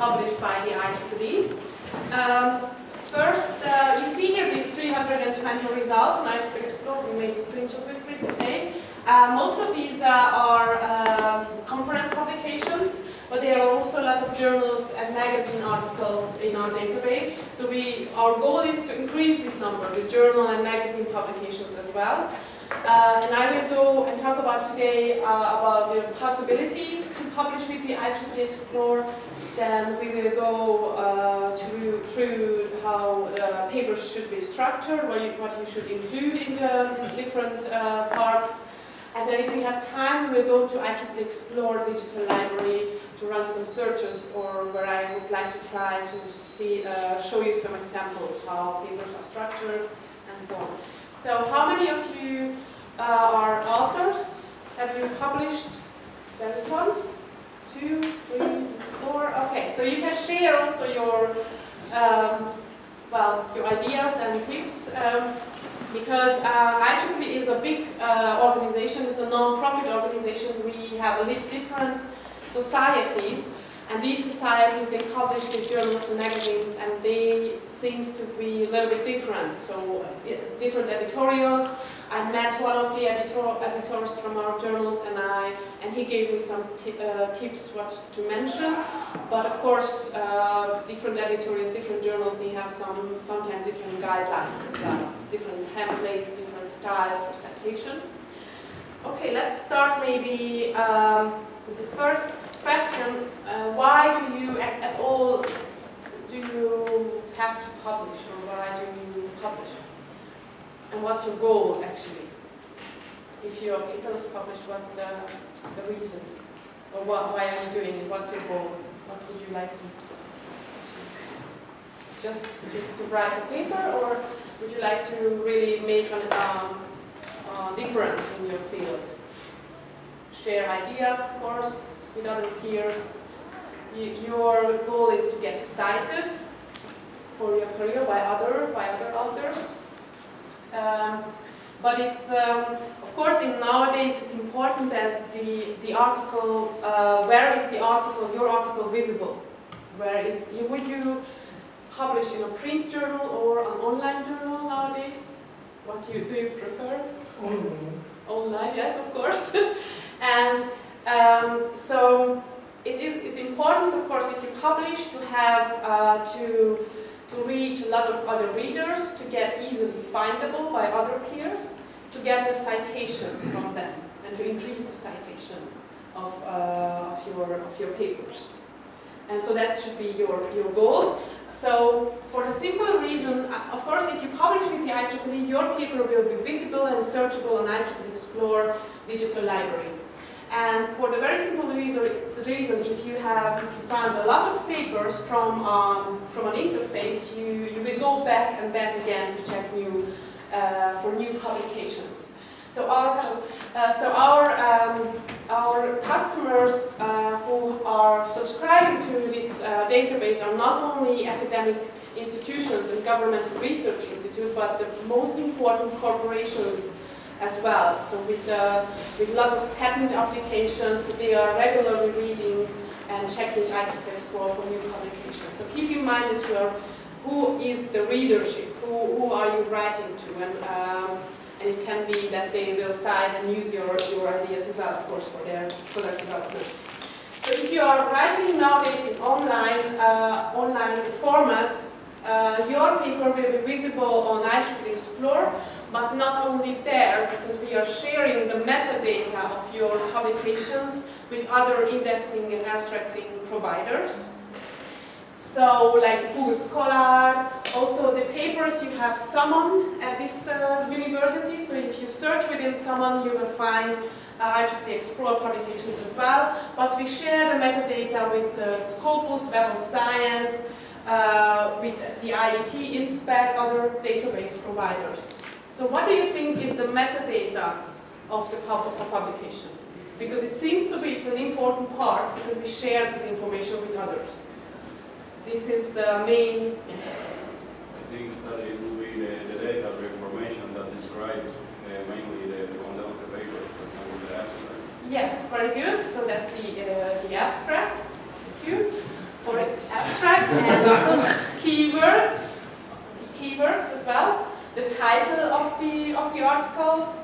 published by the IEEE. First, you see here these 320 results, and IEEE Explore, we made screenshots with Chris today. Most of these are conference publications, but there are also a lot of journals and magazine articles in our database. So our goal is to increase this number with journal and magazine publications as well. And I will go and talk about today about the possibilities to publish with the IEEE Explore. Then we will go through how papers should be structured, what you should include in the different parts. And then if we have time, we will go to IEEE Explore Digital Library to run some searches, or where I would like to try to show you some examples how papers are structured and so on. So how many of you are authors? Have you published? There is 1, 2, 3, 4. Okay, so you can share also your your ideas and tips, because IEEE is a big organization. It's a non-profit organization. We have different societies, and these societies, they publish these journals and magazines, and they seems to be a little bit different. So different editorials. I met one of the editors from our journals, and he gave me some tips what to mention. But of course, different editorials, different journals, they have sometimes different guidelines as well. It's different templates, different style for citation. Okay, let's start maybe with this first question. Why do you at all have to publish, or why do you publish? And what's your goal, actually? If your paper is published, what's the reason? Or why are you doing it? What's your goal? What would you like to achieve? Just to write a paper, or would you like to really make a difference in your field? Share ideas, of course, with other peers. Your goal is to get cited for your career by other authors. But it's, of course, nowadays it's important that the article, where is the article, your article visible? Would you publish in a print journal or an online journal nowadays? Do you prefer? Online, yes, of course. And so it's important, of course, if you publish, to have to reach a lot of other readers, to get easily findable by other peers, to get the citations from them, and to increase the citation of your papers. And so that should be your goal. So for the simple reason, of course, if you publish with the IEEE, your paper will be visible and searchable on IEEE Explore Digital Library. And for the very simple reason, if you found a lot of papers from an interface, you will go back and back again to check for new publications. So our customers who are subscribing to this database are not only academic institutions and governmental research institutes, but the most important corporations as well. So with a lot of patent applications, they are regularly reading and checking IEEE Explore for new publications. So keep in mind that who is the readership, who are you writing to, and it can be that they will cite and use your ideas as well, of course, for their product developments. So if you are writing nowadays in online format, your paper will be visible on IEEE Explore, but not only there, because we are sharing the metadata of your publications with other indexing and abstracting providers. So like Google Scholar, also the papers you have Summon at this university, so if you search within Summon, you will find IEEE Explore publications as well, but we share the metadata with Scopus, Web of Science, with the IET, InSpec, other database providers. So what do you think is the metadata of a publication? Because it seems to be it's an important part, because we share this information with others. This is the main... I think that it will be the data, the information that describes mainly the content of the paper, for example, the abstract. Yes, very good. So that's the abstract. Thank you. For And keywords as well, the title of the article,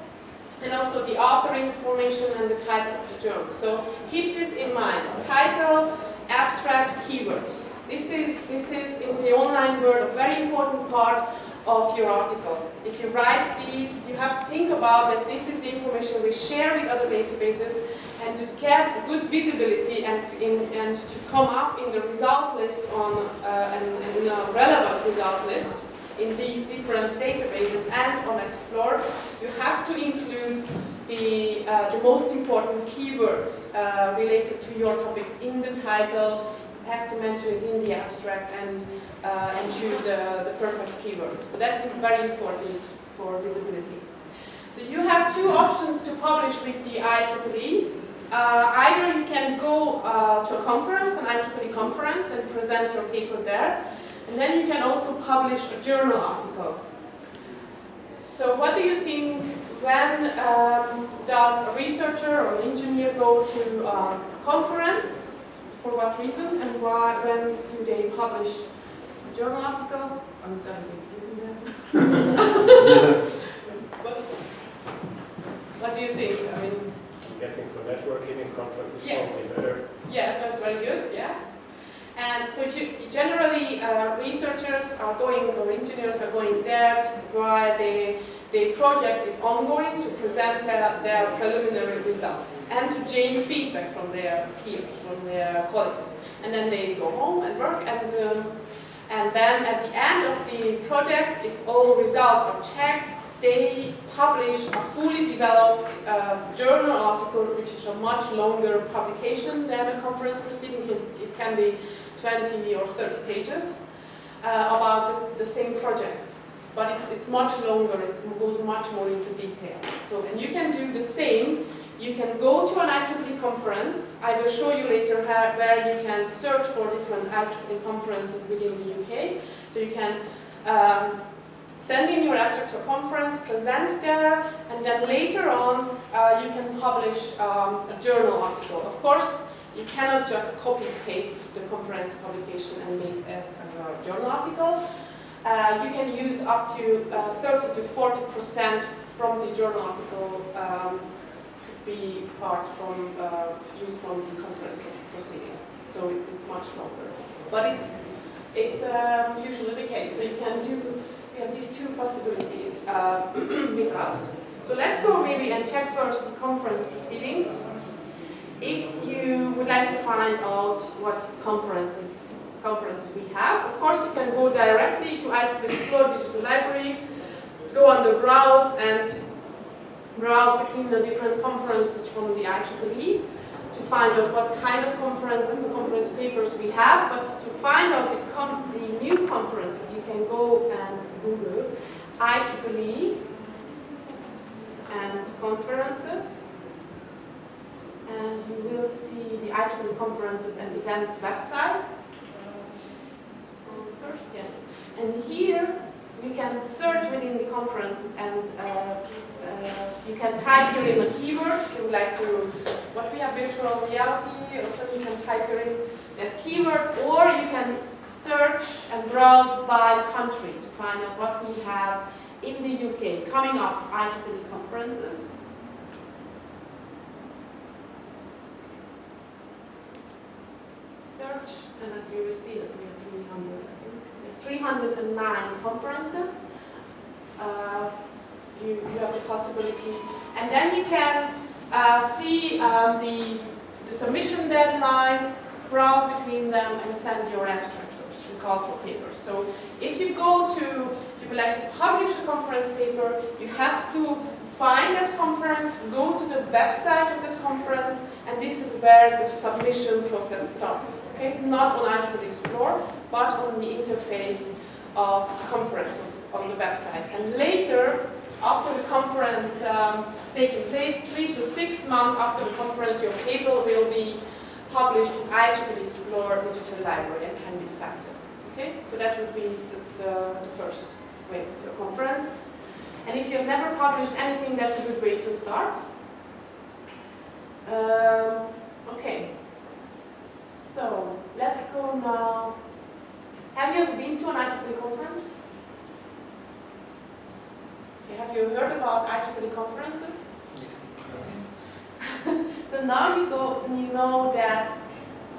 and also the author information and the title of the journal. So keep this in mind: title, abstract, keywords. This is in the online world a very important part of your article. If you write these, you have to think about that this is the information we share with other databases, and to get good visibility and to come up in the result list and in a relevant result list in these different databases and on Explore, you have to include the most important keywords related to your topics in the title. You have to mention it in the abstract and choose the perfect keywords. So that's very important for visibility. So you have two options to publish with the IEEE. Either you can go to a conference, an IEEE conference, and present your paper there. And then you can also publish a journal article. So what do you think, when does a researcher or an engineer go to a conference? For what reason? And when do they publish a journal article? I'm sorry, what do you think? I mean, I'm guessing for networking and conferences, yes. Probably better. Yeah, that's very good, yeah. And so generally researchers are going, or engineers are going there while the project is ongoing, to present their preliminary results and to gain feedback from their peers, from their colleagues. And then they go home and work, and then at the end of the project, if all results are checked, they publish a fully developed journal article, which is a much longer publication than a conference proceeding. It can be 20 or 30 pages about the same project. But it's much longer, it goes much more into detail. So, and you can do the same. You can go to an IEEE conference. I will show you later where you can search for different IEEE conferences within the UK. So you can send in your abstract to a conference, present there, and then later on you can publish a journal article. Of course, you cannot just copy-paste the conference publication and make it as a journal article. You can use up to 30 to 40% from the journal article could be part from used from the conference proceeding. So it's much longer, but it's usually the case. So you can do these two possibilities with us. So let's go maybe and check first the conference proceedings. If you would like to find out what conferences we have, of course you can go directly to IEEE Explore Digital Library, go on the browse and browse between the different conferences from the IEEE to find out what kind of conferences and conference papers we have. But to find out the new conferences, you can go and Google IEEE and conferences, and you will see the IEEE conferences and events website. First, yes, and here you can search within the conferences, and you can type here in a keyword if you would like to. What we have, virtual reality, or something, you can type here in that keyword, or you can search and browse by country to find out what we have in the UK coming up IEEE conferences. Search, and you will see that we have 300, I think. We have 309 conferences. You have the possibility, and then you can see the submission deadlines, browse between them, and send your abstract first. We call for papers. So if you would like to publish a conference paper, you have to find that conference, go to the website of that conference, and this is where the submission process starts. Okay, not on IEEE Explore, but on the interface of the conference on the website. And later, after the conference is taking place, 3 to 6 months after the conference, your paper will be published in IEEE Explore Digital Library and can be cited. Okay, so that would be the first way to a conference. And if you have never published anything, that's a good way to start. Okay, so let's go now Have you ever been to an IEEE conference? Okay, have you heard about IEEE conferences? So now you know that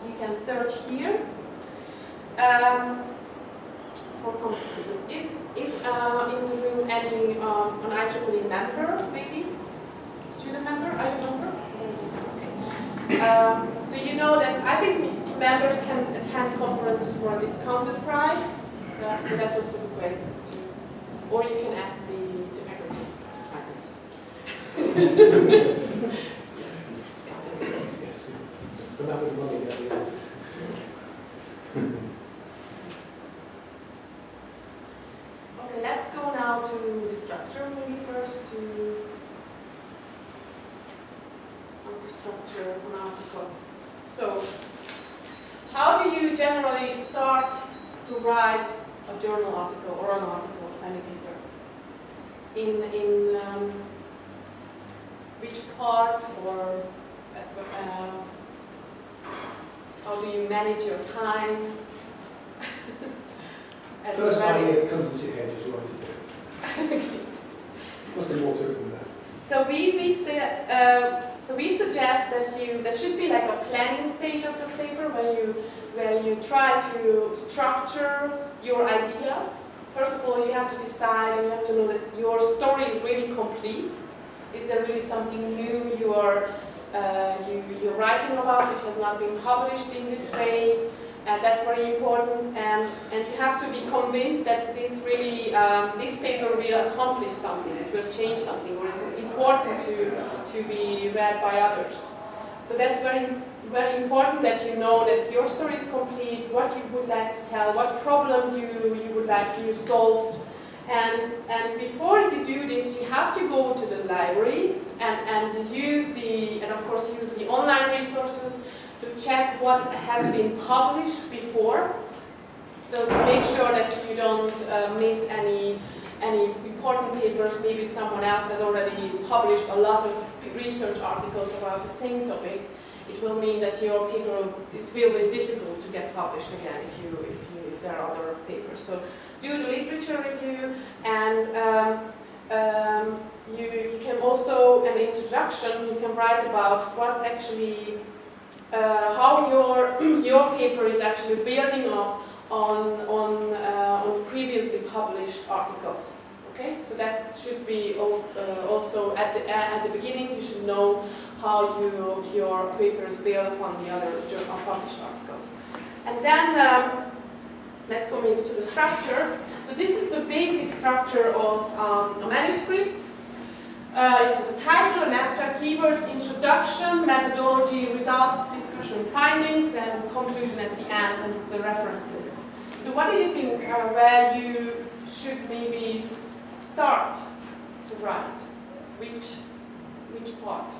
you can search here for conferences. Is in the room any an IEEE member, maybe? Student member? Are you a member? Okay. So you know that I think members can attend conferences for a discounted price. So that's also a good way to, or you can ask the faculty to finance. But not with money, yeah. Okay, let's go now to the structure maybe first to structure an article. So, how do you generally start to write a journal article or an article, any paper? In which part, or how do you manage your time? First idea that comes into your head is you want to do. Must be more to it than that. So we suggest that should be like a planning stage of the paper where you try to structure your ideas. First of all, you have to decide and you have to know that your story is really complete. Is there really something new you're writing about which has not been published in this way? That's very important, and you have to be convinced that this paper will accomplish something, it will change something, or it's important to be read by others. So that's very, very important that you know that your story is complete, what you would like to tell, what problem you would like you solved. And before you do this, you have to go to the library and of course use the online resources to check what has been published before, so to make sure that you don't miss any important papers. Maybe someone else has already published a lot of research articles about the same topic. It will mean that your paper, it will be difficult to get published again if there are other papers. So do the literature review, and you can also, an introduction, you can write about what's actually how your paper is actually building up on previously published articles. Okay, so that should be also at the beginning. You should know how your papers build upon the other published articles. And then let's go maybe to the structure. So this is the basic structure of a manuscript. It has a title, an abstract keyword, introduction, methodology, results, discussion, findings, then conclusion at the end, and the reference list. So what do you think where you should maybe start to write? Which part?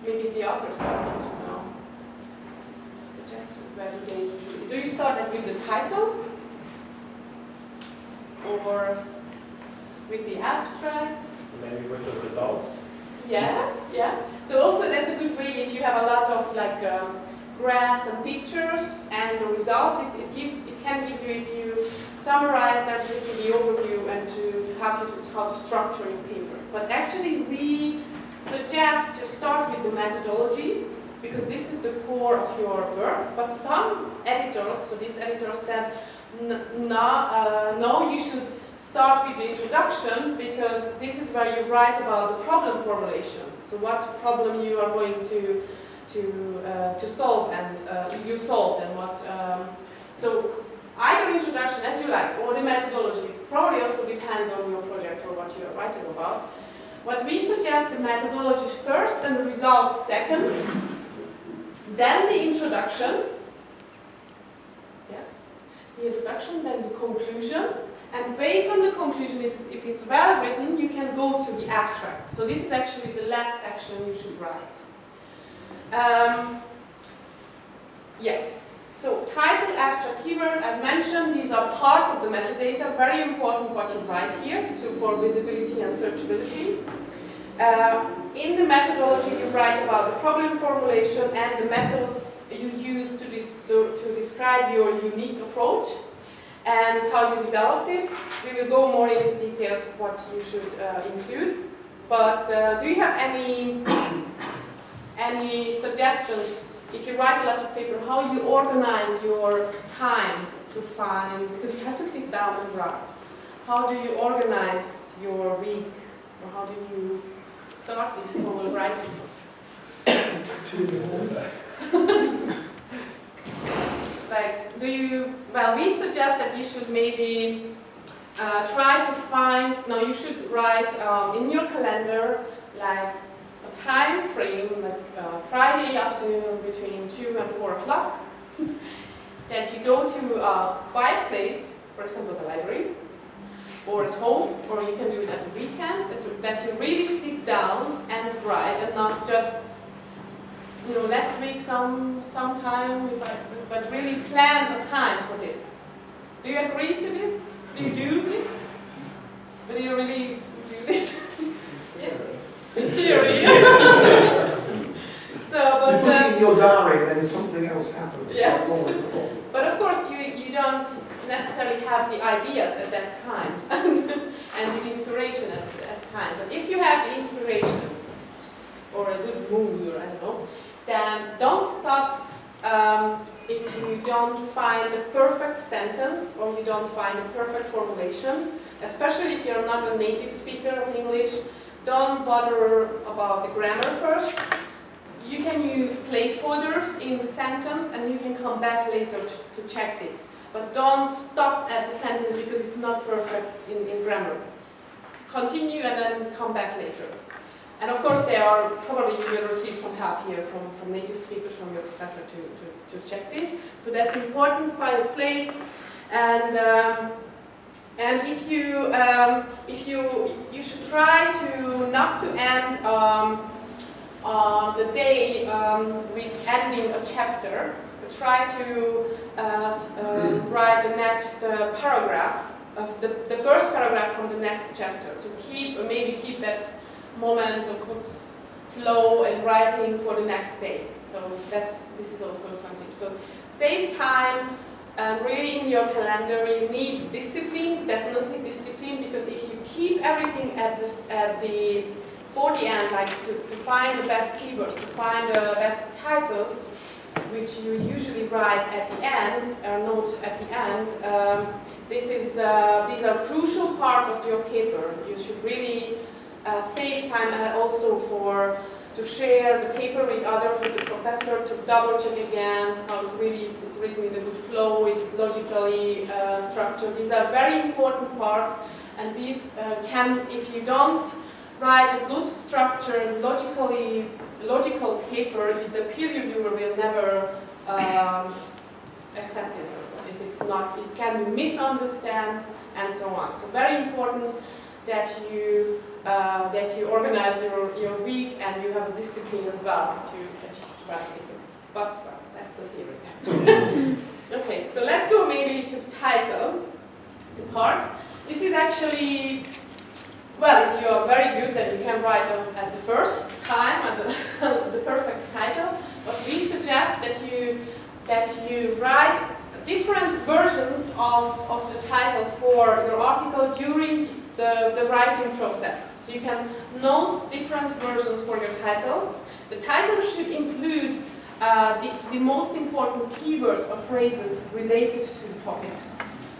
Maybe the author start if you know. Suggested where do they usually? Do you start with the title? Or with the abstract? Maybe with the results. Yes, yeah. So also that's a good way if you have a lot of like graphs and pictures and the results. It can give you, if you summarize that, give you the overview and to help you to how to structure your paper. But actually we suggest to start with the methodology because this is the core of your work. But some editors, so this editor said, no, you should start with the introduction because this is where you write about the problem formulation. So what problem you are going to solve and you solved and what. So either introduction as you like or the methodology probably also depends on your project or what you are writing about. What we suggest, the methodology first and the results second, then the introduction. Yes, the introduction, then the conclusion. And based on the conclusion, if it's well written, you can go to the abstract. So this is actually the last section you should write. Yes, so title, abstract, keywords, I've mentioned, these are part of the metadata, very important what you write here for visibility and searchability. In the methodology, you write about the problem formulation and the methods you use to describe your unique approach. and how you developed it. We will go more into details what you should include. But do you have any suggestions, if you write a lot of paper, how you organize your time to find, because you have to sit down and write. How do you organize your week, or how do you start this whole writing process? Like, well, we suggest that you should maybe try to find, no, you should write in your calendar, like a time frame, like Friday afternoon between 2 and 4 o'clock, that you go to a quiet place, for example, the library, or at home, or you can do it at the weekend, that you really sit down and write, and not just, you know, next week sometime, but really plan a time for this. Do you agree to this? Do you do this? Or do you really do this? Yeah. In theory, yes. So, but you put it in your diary and then something else happens. Yes. That's always the problem. But of course, you don't necessarily have the ideas at that time and the inspiration at that time. But if you have the inspiration or a good mood, or I don't know, then don't stop if you don't find the perfect sentence or you don't find a perfect formulation. Especially if you're not a native speaker of English, don't bother about the grammar first. You can use placeholders in the sentence and you can come back later to check this. But don't stop at the sentence because it's not perfect in grammar. Continue and then come back later. And of course there are, probably you will receive some help here from native speakers, from your professor to check this. So that's important, find a place. And if you should try to not to end the day with ending a chapter, but try to write the next paragraph of the first paragraph from the next chapter to maybe keep that moment of good flow and writing for the next day. So this is also something. So save time. Really in your calendar you need discipline, definitely discipline, because if you keep everything for the end, like to find the best keywords, to find the best titles, which you usually write at the end, note at the end, these are crucial parts of your paper. You should really save time also to share the paper with others, with the professor, to double check again how it's written in a good flow, is it logically structured. These are very important parts, and these if you don't write a good structured, logical paper, the peer reviewer will never accept it. If it's not, it can be misunderstood and so on. So very important that you organize your week and you have a discipline as well to write it. But well, that's the theory. Okay, so let's go maybe to the title, the part. This is actually, well, if you are very good, then you can write at the first time at the perfect title. But we suggest that you write different versions of the title for your article during the writing process. So you can note different versions for your title. The title should include the most important keywords or phrases related to the topics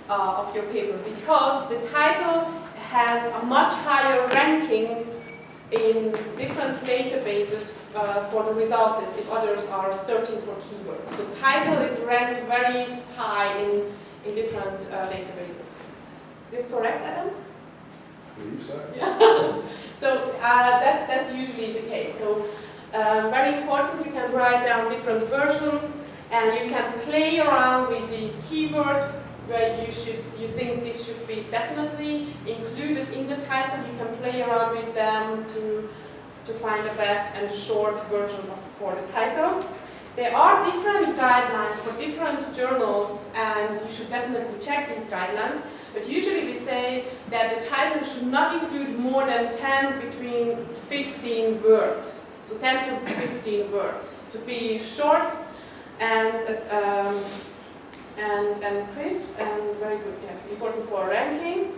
of your paper, because the title has a much higher ranking in different databases for the result list if others are searching for keywords. So title is ranked very high in different databases. Is this correct, Adam? I believe so. Yeah. So that's usually the case. So very important, you can write down different versions and you can play around with these keywords where you think this should be definitely included in the title. You can play around with them to find the best and the short version for the title. There are different guidelines for different journals, and you should definitely check these guidelines. But usually we say that the title should not include more than 10 between 15 words. So 10 to 15 words, to be short and crisp and very good, yeah, important for ranking.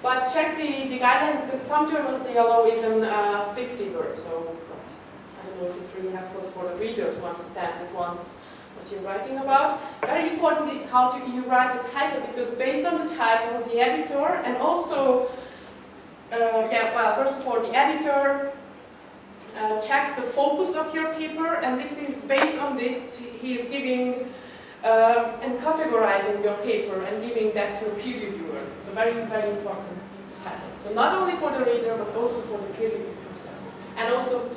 But check the guideline, because some journals, they allow even 50 words, so but I don't know if it's really helpful for the reader to understand at once what you're writing about. Very important is how you write a title, because based on the title, the editor, and also, first of all, the editor checks the focus of your paper, and this is based on this, he is giving and categorizing your paper and giving that to a peer reviewer. So very, very important title. So not only for the reader, but also for the peer review process. And also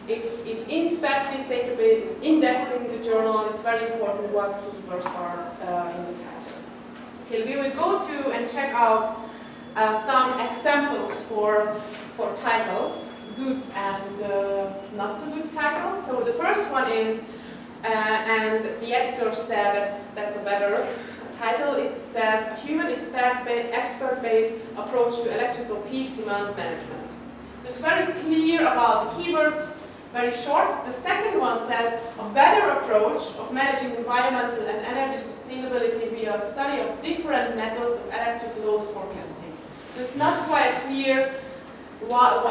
if InSpec, this database, is indexing the journal, it's very important what keywords are in the title. Okay, we will go to and check out some examples for titles, good and not so good titles. So the first one is, and the editor said that's a better title, it says, a human expert-based approach to electrical peak demand management. So it's very clear about the keywords, very short. The second one says, a better approach of managing environmental and energy sustainability via study of different methods of electric load forecasting. So it's not quite clear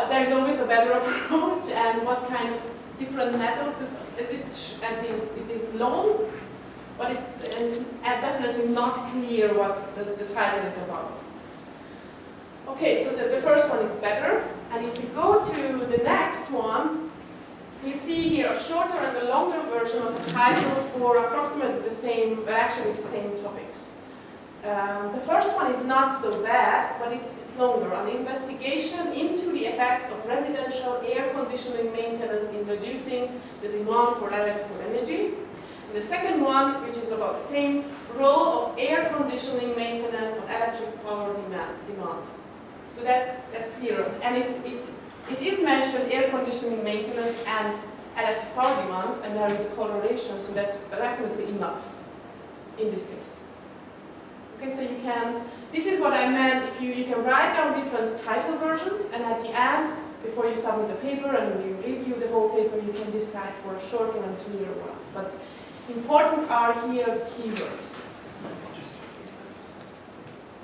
there's always a better approach and what kind of different methods. It is long, but it's definitely not clear what the title is about. Okay, so the first one is better. And if you go to the next one, you see here a shorter and a longer version of a title for approximately the same, but actually the same topics. The first one is not so bad, but it's longer. An investigation into the effects of residential air conditioning maintenance in reducing the demand for electrical energy. And the second one, which is about the same, role of air conditioning maintenance on electric power demand. So that's clearer. And it is mentioned air conditioning maintenance and electric power demand, and there is a correlation, so that's definitely enough in this case. Okay, so you can, this is what I meant, if you can write down different title versions, and at the end, before you submit the paper and you review the whole paper, you can decide for a shorter and clearer ones. But important are here the keywords.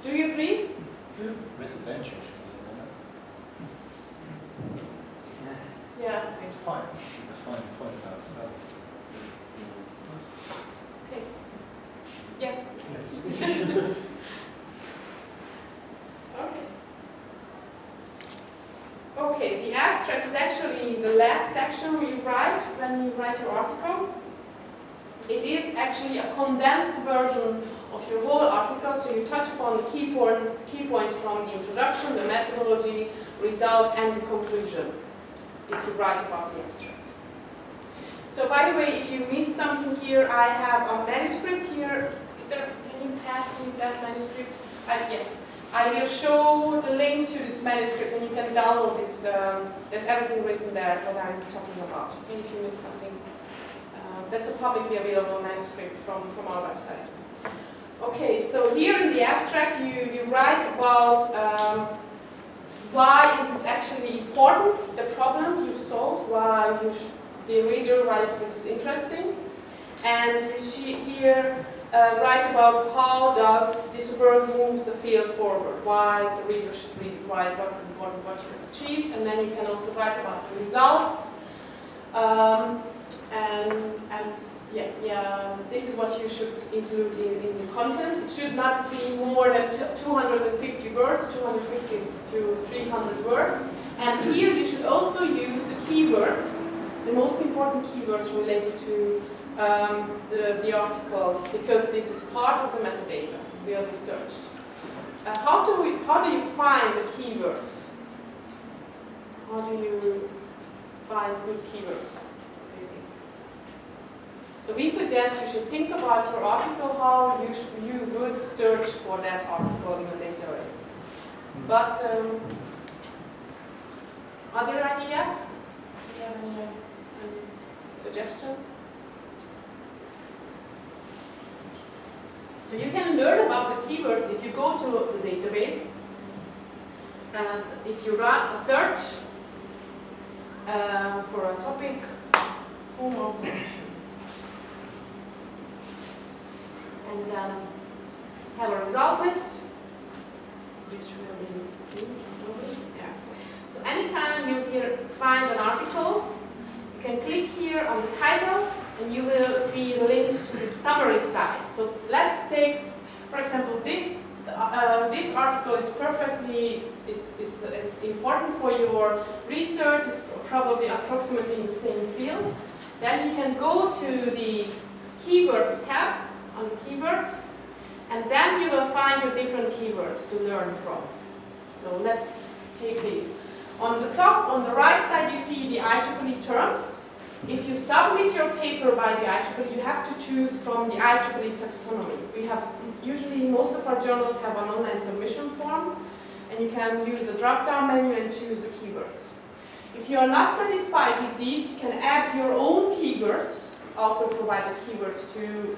Do you agree? Residential. Yeah. It's fine. The fine point about itself. Okay. Yes. Okay. Okay, the abstract is actually the last section you write when you write your article. It is actually a condensed version of your whole article, so you touch upon the key points from the introduction, the methodology, results, and the conclusion, if you write about the abstract. So by the way, if you miss something here, I have a manuscript here. Can you pass me that manuscript? Yes. I will show the link to this manuscript, and you can download this. There's everything written there that I'm talking about. Okay, if you miss something. That's a publicly available manuscript from our website. Okay, so here in the abstract you write about why is this actually important, the problem you solve, why the reader write this is interesting, and you see here write about how does this work move the field forward, why the reader should read it, what's important, what you have achieved, and then you can also write about the results. This is what you should include in the content. It should not be more than 250 words, 250 to 300 words. And here you should also use the keywords, the most important keywords related to the article, because this is part of the metadata we are researched. How do you find the keywords? How do you find good keywords? So we suggest you should think about your article, how you would search for that article in the database. But are there ideas? Do you have any suggestions? So you can learn about the keywords if you go to the database, and if you run a search for a topic, home automation. And have a result list. This will be huge, yeah. So anytime you here find an article, you can click here on the title and you will be linked to the summary site. So let's take, for example, this article is perfectly, it's important for your research, it's probably approximately in the same field. Then you can go to the keywords tab on the keywords, and then you will find your different keywords to learn from. So let's take these. On the top, on the right side, you see the IEEE terms. If you submit your paper by the IEEE, you have to choose from the IEEE taxonomy. We have, usually most of our journals have an online submission form, and you can use the drop-down menu and choose the keywords. If you are not satisfied with these, you can add your own keywords, author-provided keywords to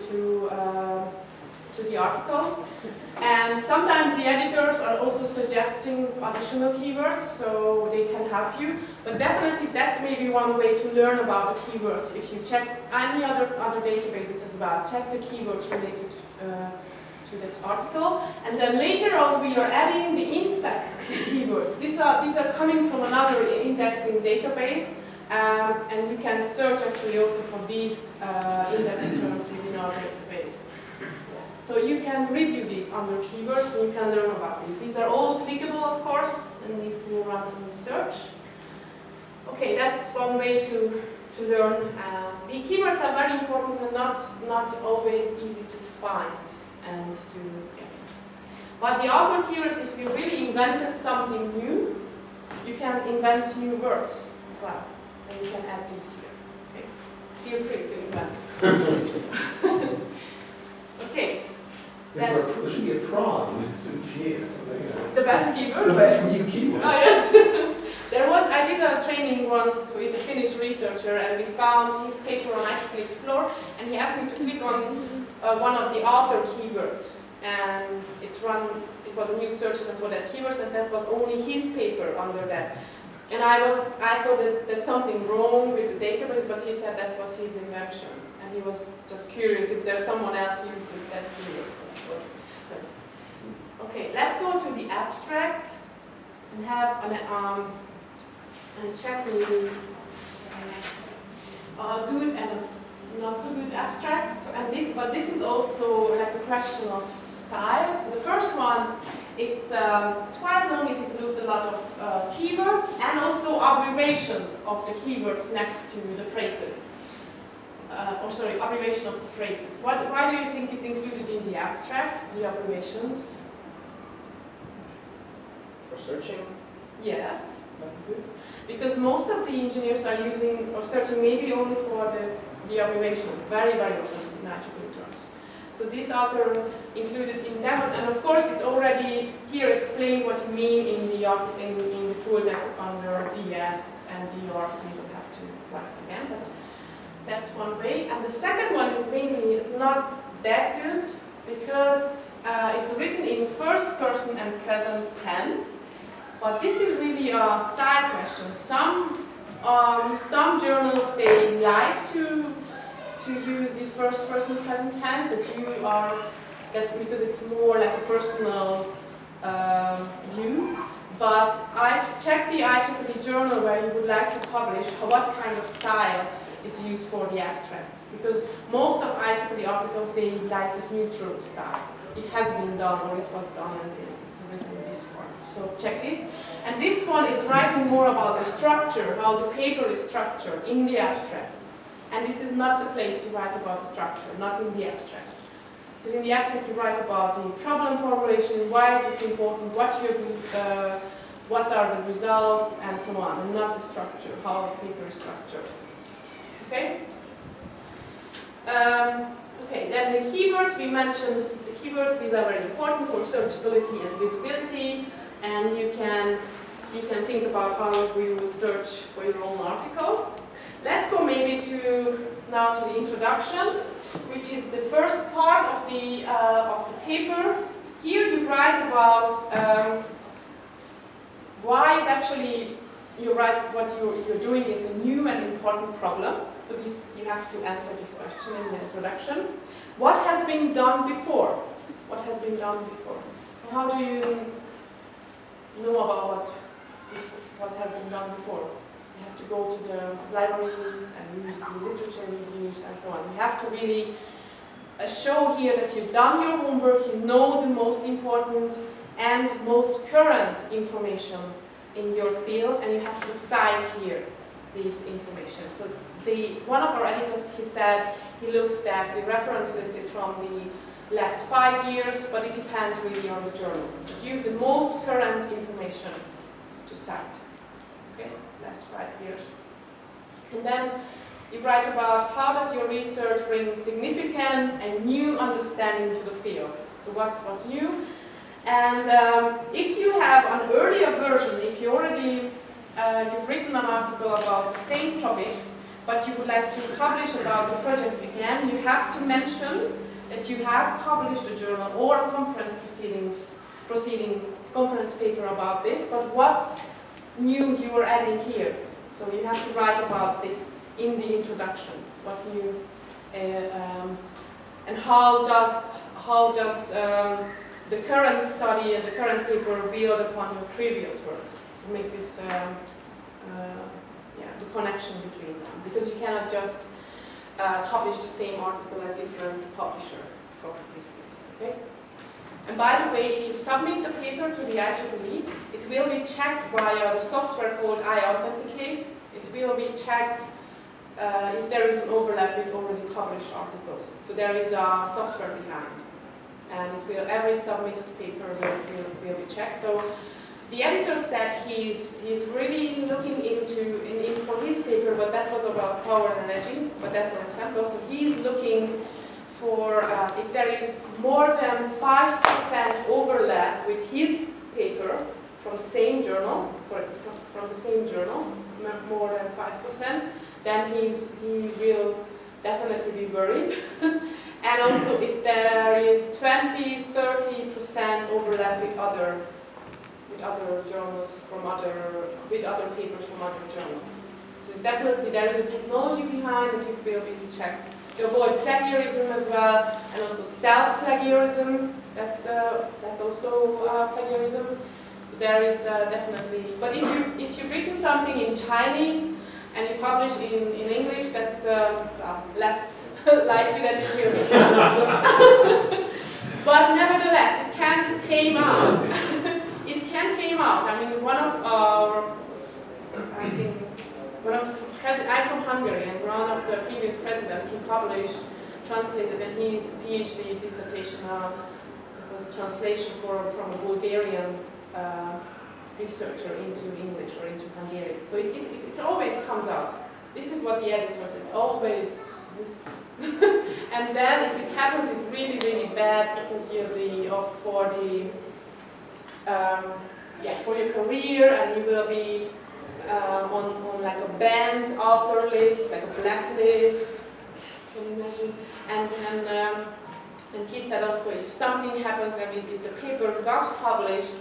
the article. And sometimes the editors are also suggesting additional keywords, so they can help you. But definitely that's maybe one way to learn about the keywords. If you check any other databases as well, check the keywords related to that article. And then later on we are adding the InSpec keywords. These are coming from another indexing database, and you can search actually also for these index terms within our database. Yes. So you can review these under keywords and you can learn about these. These are all clickable, of course, and these will run in search. Okay, that's one way to learn. The keywords are very important and not always easy to find. And but the author keywords, if you really invented something new, you can invent new words as well, and you can add these here. Okay, feel free to invent. Okay. There should be a prize each year for the best keyword. the best new keyword. Oh yes. I did a training once with a Finnish researcher, and we found his paper on IEEE Explore, and he asked me to click on one of the author keywords, and it was a new search term for that keywords, and that was only his paper under that. And I thought that that's something wrong with the database, but he said that was his invention, and he was just curious if there's someone else using that keyword. Okay, let's go to the abstract and have and check maybe a good and a not so good abstract. So, but this is also like a question of style. So the first one, it's quite long. It includes a lot of keywords and also abbreviations of the keywords next to the phrases. Abbreviation of the phrases. Why do you think it's included in the abstract, the abbreviations? For searching? Yes. Because most of the engineers are using or searching maybe only for the abbreviation, very, very often in IEEE terms. So these are included in them, and of course it's already here explained what you mean in the full text under DS and DR, so you don't have to write it again, but that's one way. And the second one is maybe it's not that good because it's written in first person and present tense. But this is really a style question. Some journals, they like to use the first person present tense, that's because it's more like a personal view. But I checked the IEEE journal where you would like to publish what kind of style is used for the abstract. Because most of IEEE articles, they like this neutral style. It has been done, or it was done, and it's written in this form. So check this. And this one is writing more about the structure, how the paper is structured in the abstract. And this is not the place to write about the structure, not in the abstract. Because in the abstract you write about the problem formulation, why is this important, what are the results, and so on, and not the structure, how the paper is structured. Okay? Okay, then the keywords, we mentioned the keywords, these are very important for searchability and visibility, and you can think about how you would search for your own article. Let's go maybe now to the introduction, which is the first part of the paper. Here you write about why is actually you write what you're doing is a new and important problem. So you have to answer this question in the introduction. What has been done before? what has been done before. How do you know about what has been done before? You have to go to the libraries and use the literature reviews and so on. You have to really show here that you've done your homework, you know the most important and most current information in your field, and you have to cite here this information. So one of our editors, he said, he looks that the reference list is from the last 5 years, but it depends really on the journal. Use the most current information to cite. Okay, last 5 years. And then you write about how does your research bring significant and new understanding to the field. So what's new? And if you have an earlier version, if you already you've written an article about the same topics, but you would like to publish about the project again, you have to mention that you have published a journal or a conference conference paper about this, but what new you are adding here. So you have to write about this in the introduction. What new and how does the current study and the current paper build upon your previous work? So make this the connection between them, because you cannot just publish the same article at different publisher listed. Okay. And by the way, if you submit the paper to the IEEE, it will be checked via the software called iAuthenticator. It will be checked if there is an overlap with already published articles. So there is a software behind, and every submitted paper will be checked. So the editor said he's really looking in for his paper, but that was about power and energy, but that's an example. So he's looking for if there is more than 5% overlap with his paper from the same journal, from the same journal, more than 5%, then he will definitely be worried. And also if there is 20–30% overlap with other journals with other papers from other journals. So it's definitely, there is a technology behind it, it will be checked. To avoid plagiarism as well, and also self-plagiarism, that's also plagiarism. So there is definitely, but if you've written something in Chinese and you publish in English, that's less likely that it will be done. But nevertheless, it can came out. It can came out. I mean, I'm from Hungary, and one of the previous presidents, he published, translated in his PhD dissertation, it was a translation from a Bulgarian researcher into English or into Hungarian. So it always comes out. This is what the editor said, always. And then if it happens, it's really, really bad, because you're for your career, and you will be on like a banned author list, like a blacklist. Can you imagine? And he said also, if something happens, I mean, if the paper got published,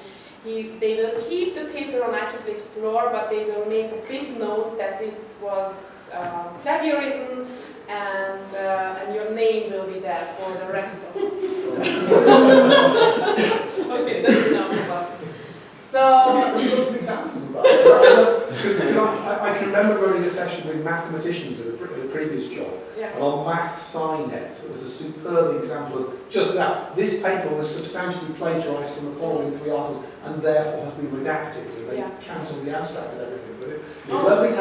they will keep the paper on IEEE Explorer, but they will make a big note that it was plagiarism, and your name will be there for the rest of it. Okay, that's enough about it. So, we've got some examples of that. Because I can remember running a session with mathematicians at a previous job, yeah. and on MathSciNet, it was a superb example of just that. This paper was substantially plagiarised from the following 3 articles, and therefore has been redacted, and they cancelled the abstract and everything. But it was lovely to have